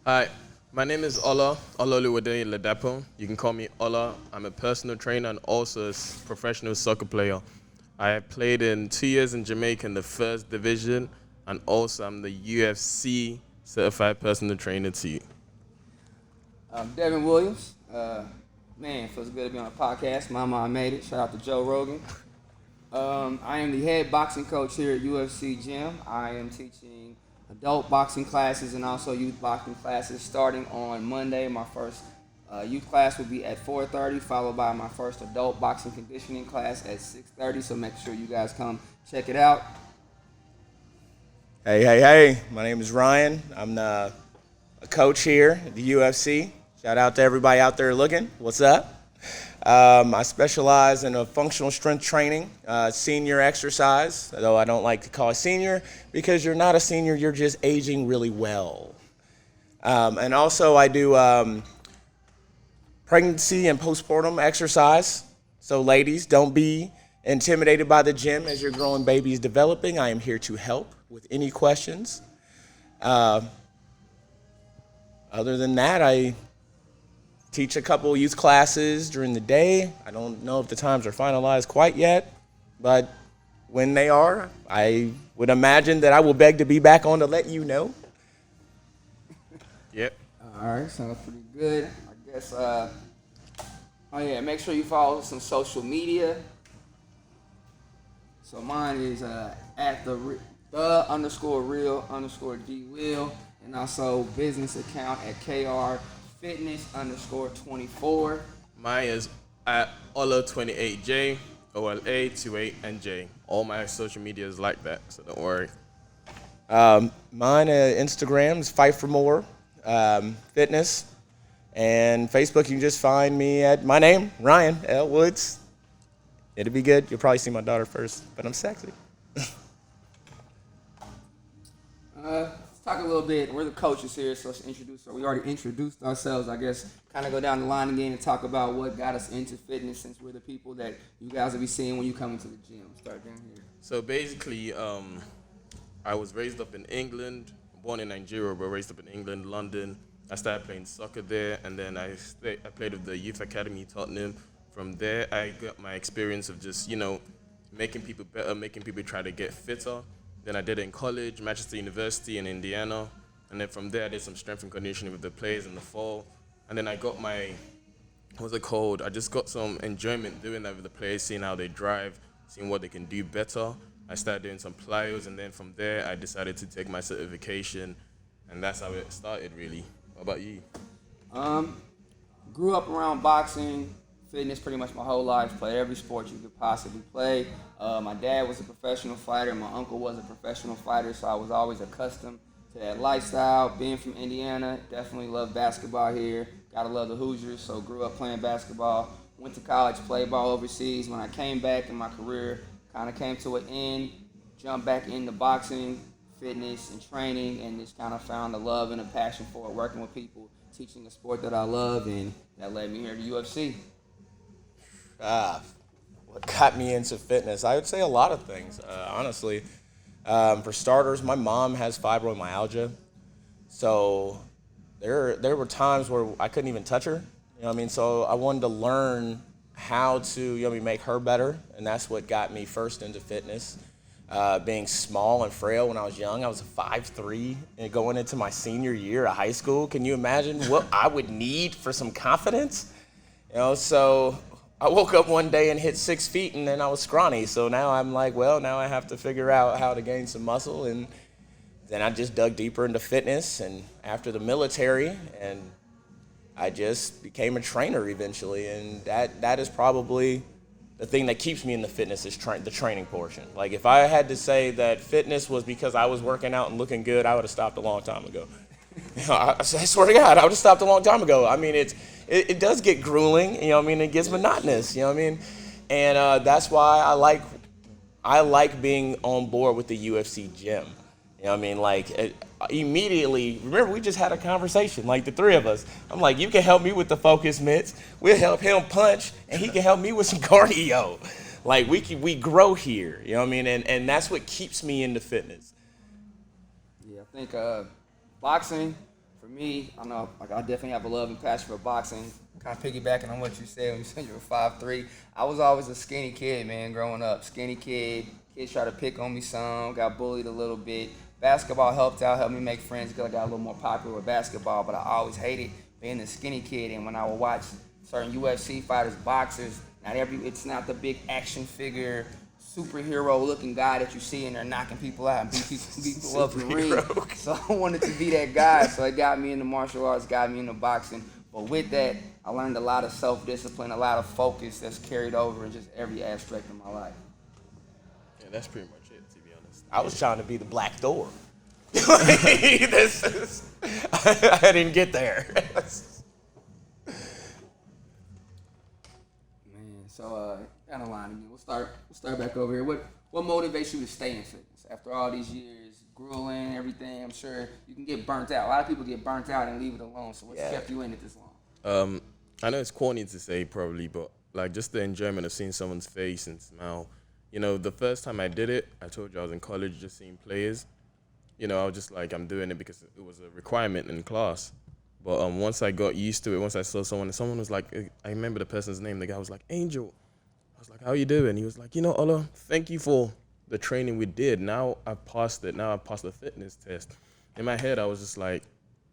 Hi, my name is Ola Ololuwade Ladapo. You can call me Ola. I'm a personal trainer and also a professional soccer player. I played in 2 years in Jamaica in the first division, and also I'm the UFC certified personal trainer too. Devin Williams. Man, feels good to be on a podcast. Mama, I made it. Shout out to Joe Rogan. I am the head boxing coach here at UFC Gym. I am teaching adult boxing classes and also youth boxing classes starting on Monday. My first youth class will be at 4:30, followed by my first adult boxing conditioning class at 6:30. So make sure you guys come check it out. Hey. My name is Ryan. I'm a coach here at the UFC. Shout out to everybody out there looking. What's up? I specialize in a functional strength training, senior exercise, though I don't like to call it senior because you're not a senior, you're just aging really well. And also I do pregnancy and postpartum exercise. So ladies, don't be intimidated by the gym as your growing baby is developing. I am here to help with any questions. Uh, Other than that, I teach a couple youth classes during the day. I don't know if the times are finalized quite yet, but when they are, I would imagine that I will beg to be back on to let you know. Yep. All right, sounds pretty good. I guess. Oh yeah, make sure you follow some social media. So mine is at the underscore real underscore D Will, and also business account at KR Fitness underscore 24. Mine is at Ola28J, OLA28NJ. All my social media is like that, so don't worry. Mine Instagram is Fight for More Fitness, and Facebook you can just find me at my name, Ryan L. Woods. It'll be good. You'll probably see my daughter first, but I'm sexy. Let's talk a little bit. We're the coaches here, so let's introduce. We already introduced ourselves. I guess kind of go down the line again and talk about what got us into fitness, since we're the people that you guys will be seeing when you come into the gym. Start down here. So basically, I was raised up in England, born in Nigeria, but raised up in England, London. I started playing soccer there, and then I played with the youth academy Tottenham. From there, I got my experience of just, making people better, making people try to get fitter. Then I did it in college, Manchester University in Indiana. And then from there, I did some strength and conditioning with the players in the fall. And then I got what's it called? I just got some enjoyment doing that with the players, seeing how they drive, seeing what they can do better. I started doing some plyos, and then from there, I decided to take my certification. And that's how it started, really. What about you? Grew up around boxing, fitness pretty much my whole life. Played every sport you could possibly play. My dad was a professional fighter. My uncle was a professional fighter, so I was always accustomed to that lifestyle. Being from Indiana, definitely love basketball here. Gotta love the Hoosiers, so grew up playing basketball. Went to college, played ball overseas. When I came back in my career, kind of came to an end. Jumped back into boxing, fitness, and training, and just kind of found a love and a passion for it, working with people, teaching the sport that I love, and that led me here to UFC. What got me into fitness? I would say a lot of things, honestly. For starters, my mom has fibromyalgia, so there were times where I couldn't even touch her. You know what I mean? So I wanted to learn how to make her better, and that's what got me first into fitness. Being small and frail when I was young, I was 5'3", and going into my senior year of high school. Can you imagine what I would need for some confidence? So I woke up one day and hit 6 feet, and then I was scrawny. So now I'm like, well, now I have to figure out how to gain some muscle. And then I just dug deeper into fitness, and after the military, and I just became a trainer eventually. And that is probably the thing that keeps me in the fitness is the training portion. Like if I had to say that fitness was because I was working out and looking good, I would have stopped a long time ago. I swear to God, I would have stopped a long time ago. I mean, it does get grueling, it gets monotonous, and that's why I like being on board with the UFC gym. Immediately, remember we just had a conversation, like the three of us. I'm like, you can help me with the focus mitts, we'll help him punch, and he can help me with some cardio. Like we grow here, and that's what keeps me into fitness. Yeah, I think boxing, for me, I know like I definitely have a love and passion for boxing. Kind of piggybacking on what you said when you said you were 5'3". I was always a skinny kid, man, growing up. Skinny kid. Kids try to pick on me some. Got bullied a little bit. Basketball helped out, helped me make friends because I got a little more popular with basketball. But I always hated being a skinny kid. And when I would watch certain UFC fighters, boxers, it's not the big action figure superhero looking guy that you see and they're knocking people out and beat people up in the ring. So I wanted to be that guy. So it got me into martial arts, got me into boxing. But with that, I learned a lot of self-discipline, a lot of focus that's carried over in just every aspect of my life. Yeah, that's pretty much it, to be honest. I was trying to be the Black Thor. I didn't get there. Man, so kind of line again. We'll start back over here. What motivates you to stay in fitness after all these years, grueling, everything? I'm sure you can get burnt out. A lot of people get burnt out and leave it alone. So what's kept you in it this long? I know it's corny to say probably, but like just the enjoyment of seeing someone's face and smile. You know, the first time I did it, I told you I was in college just seeing players. You know, I was just like, I'm doing it because it was a requirement in class. But once I got used to it, once I saw someone was like, I remember the person's name. The guy was like, Angel. I was like, how you doing? He was like, Ola, thank you for the training we did. Now I've passed it. Now I've passed the fitness test. In my head, I was just like,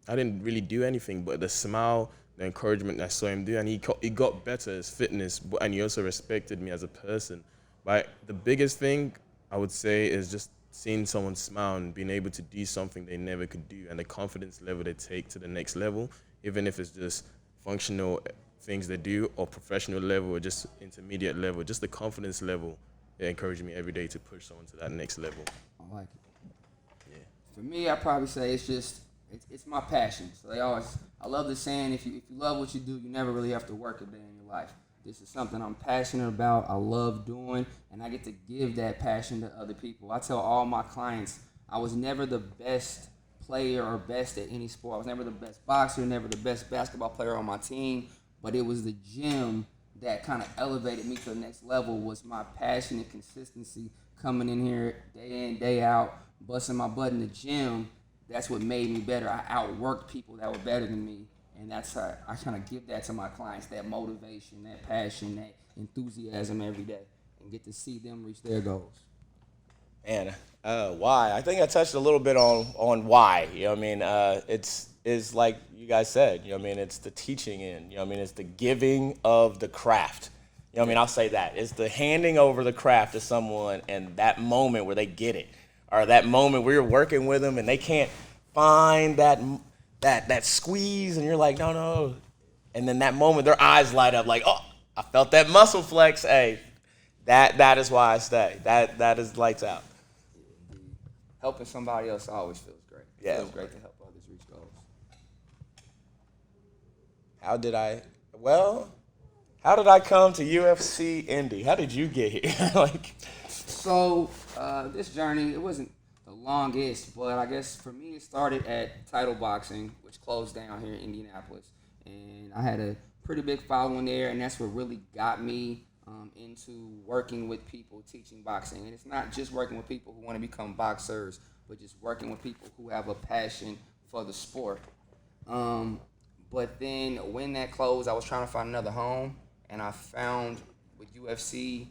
I didn't really do anything, but the smile, the encouragement I saw him do, and he got better as fitness, and he also respected me as a person. But the biggest thing I would say is just seeing someone smile and being able to do something they never could do, and the confidence level they take to the next level, even if it's just functional things they do or professional level or just intermediate level, just the confidence level, it encourages me every day to push someone to that next level. I like it. Yeah. For me, I probably say it's my passion. So I love the saying, if you love what you do, you never really have to work a day in your life. This is something I'm passionate about, I love doing, and I get to give that passion to other people. I tell all my clients, I was never the best player or best at any sport. I was never the best boxer, never the best basketball player on my team, but it was the gym that kind of elevated me to the next level, was my passion and consistency coming in here day in, day out, busting my butt in the gym. That's what made me better. I outworked people that were better than me. And that's how I kind of give that to my clients, that motivation, that passion, that enthusiasm every day, and get to see them reach their goals. Man, why? I think I touched a little bit on why. You know what I mean? It's like you guys said, you know what I mean? It's the teaching in, you know what I mean? It's the giving of the craft. You know what I mean? I'll say that. It's the handing over the craft to someone and that moment where they get it. Or that moment where you're working with them and they can't find that squeeze, and you're like, no. And then that moment, their eyes light up like, oh, I felt that muscle flex. Hey, that is why I stay. That is lights out. Helping somebody else always feels great. It feels great to help others reach goals. How did I come to UFC Indy? How did you get here? So this journey, it wasn't the longest, but I guess for me it started at Title Boxing, which closed down here in Indianapolis. And I had a pretty big following there, and that's what really got me into working with people, teaching boxing. And it's not just working with people who want to become boxers, but just working with people who have a passion for the sport. But then when that closed, I was trying to find another home, and I found with UFC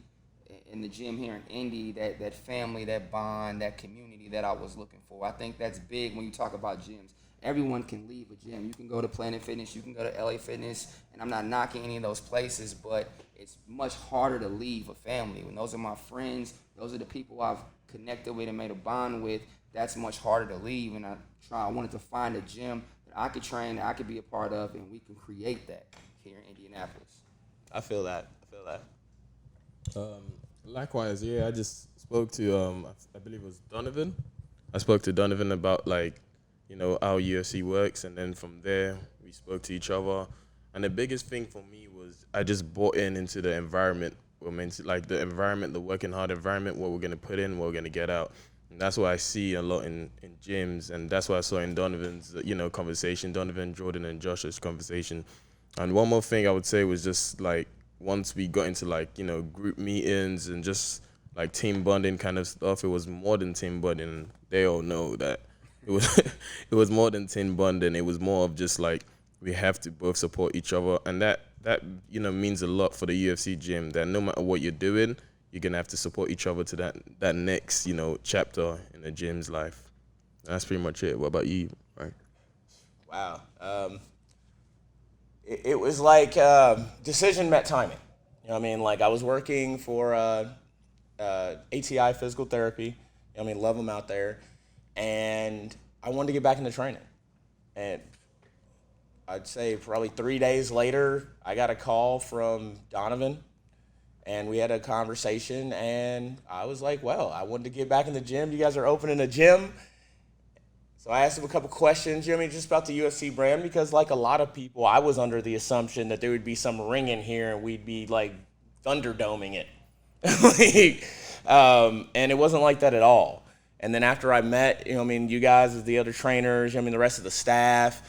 in the gym here in Indy, that family, that bond, that community that I was looking for. I think that's big when you talk about gyms. Everyone can leave a gym. You can go to Planet Fitness, you can go to LA Fitness, and I'm not knocking any of those places, but it's much harder to leave a family. When those are my friends, those are the people I've connected with and made a bond with, that's much harder to leave. And I wanted to find a gym that I could train, that I could be a part of, and we can create that here in Indianapolis. I feel that. Likewise, yeah, I just spoke to, I believe it was Donovan. I spoke to Donovan about, how UFC works, and then from there, we spoke to each other. And the biggest thing for me was I just bought into the environment, the environment, the working hard environment, what we're going to put in, what we're going to get out. And that's what I see a lot in gyms, and that's what I saw in Donovan's, conversation, Donovan, Jordan, and Josh's conversation. And one more thing I would say was just, once we got into group meetings and just team bonding kind of stuff, it was more than team bonding. They all know that it was it was more than team bonding. It was more of just like we have to both support each other, and that means a lot for the UFC gym. That no matter what you're doing, you're gonna have to support each other to that next chapter in the gym's life. That's pretty much it. What about you? Right? Wow. It was like decision met timing. You know what I mean? Like I was working for ATI Physical Therapy. You know what I mean? Love them out there. And I wanted to get back into training. And I'd say probably 3 days later, I got a call from Donovan. And we had a conversation. And I was like, well, I wanted to get back in the gym. You guys are opening a gym. So I asked him a couple questions, just about the UFC brand, because like a lot of people, I was under the assumption that there would be some ring in here and we'd be like Thunderdoming it. And it wasn't like that at all. And then after I met, you guys as the other trainers, the rest of the staff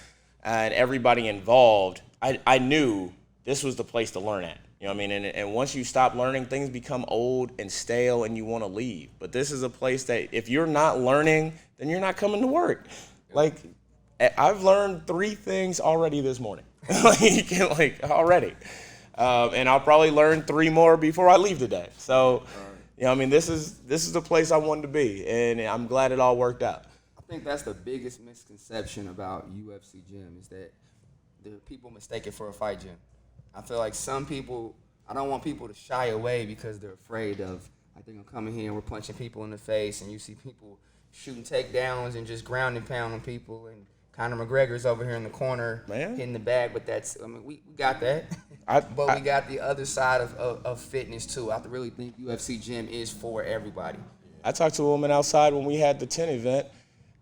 and everybody involved, I knew this was the place to learn at. And once you stop learning, things become old and stale and you want to leave. But this is a place that if you're not learning, then you're not coming to work. Like, I've learned 3 things already this morning. Already. And I'll probably learn 3 more before I leave today. So, this is the place I wanted to be, and I'm glad it all worked out. I think that's the biggest misconception about UFC gym is that the people mistake it for a fight gym. I feel like some people, I don't want people to shy away because they're afraid of, like, they're going to come in here and we're punching people in the face, and you see people shooting takedowns and just ground and pound on people, and Conor McGregor's over here in the corner hitting the bag, but we got that. But we got the other side of fitness too. I really think UFC gym is for everybody. I talked to a woman outside when we had the 10 event,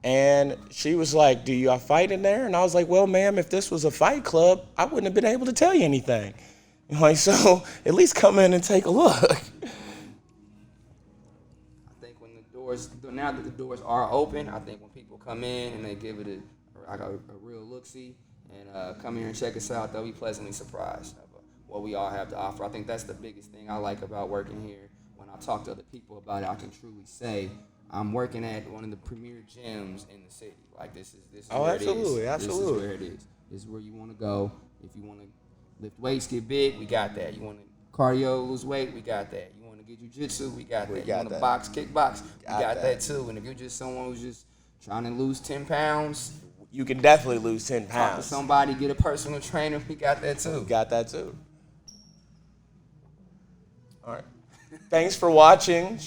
and she was like, do you fight in there? And I was like, well, ma'am, if this was a fight club, I wouldn't have been able to tell you anything. So at least come in and take a look. I think now that the doors are open, I think when people come in and they give it a real look-see and come here and check us out, they'll be pleasantly surprised of what we all have to offer. I think that's the biggest thing I like about working here. When I talk to other people about it, I can truly say I'm working at one of the premier gyms in the city. Like this is where absolutely, it is. Absolutely. This is where it is. This is where you want to go. If you want to lift weights, get big, we got that. You want to cardio, lose weight, we got that. You want to get jiu-jitsu, we got that. You want to box, kickbox, we got that too. And if you're just someone who's just trying to lose 10 pounds, you can definitely lose 10 pounds. Talk to somebody, get a personal trainer, we got that too. We got that too. All right. Thanks for watching.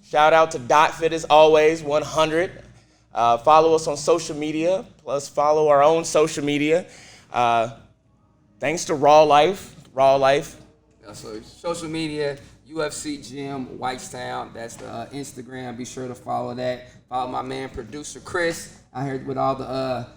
Shout out to dotFIT as always, 100. Follow us on social media, plus follow our own social media. Thanks to Raw Life. Yeah, so social media, UFC Gym, Whitestown. That's the Instagram. Be sure to follow that. Follow my man, producer Chris, out here with all the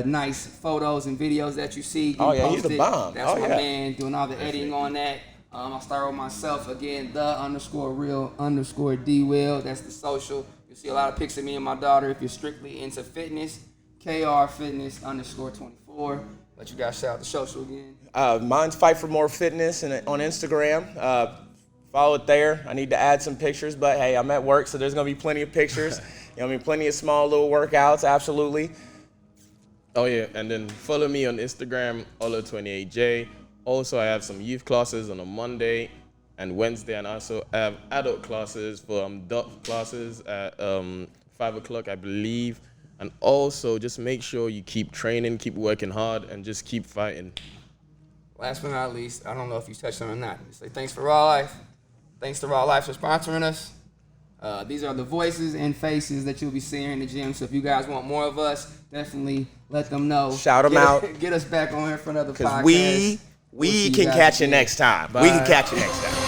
nice photos and videos that you see. He's the bomb. That's my man doing all the editing on that. I'll start with myself again, _real_D Will. That's the social. You'll see a lot of pics of me and my daughter if you're strictly into fitness. KR_Fitness_24. But you guys shout out the social again. Mine's Fight for More Fitness and on Instagram. Follow it there. I need to add some pictures, but hey, I'm at work, so there's gonna be plenty of pictures. Plenty of small little workouts, absolutely. Oh yeah, and then follow me on Instagram, Olo28J. Also, I have some youth classes on a Monday and Wednesday, and I also have adult classes for dot classes at 5 o'clock, I believe. And also, just make sure you keep training, keep working hard, and just keep fighting. Last but not least, I don't know if you touched on it or not. Say thanks for Raw Life. Thanks to Raw Life for sponsoring us. These are the voices and faces that you'll be seeing in the gym. So if you guys want more of us, definitely let them know. Shout them out. Get us back on here for another podcast. We can catch you next time. Bye. We can catch you next time.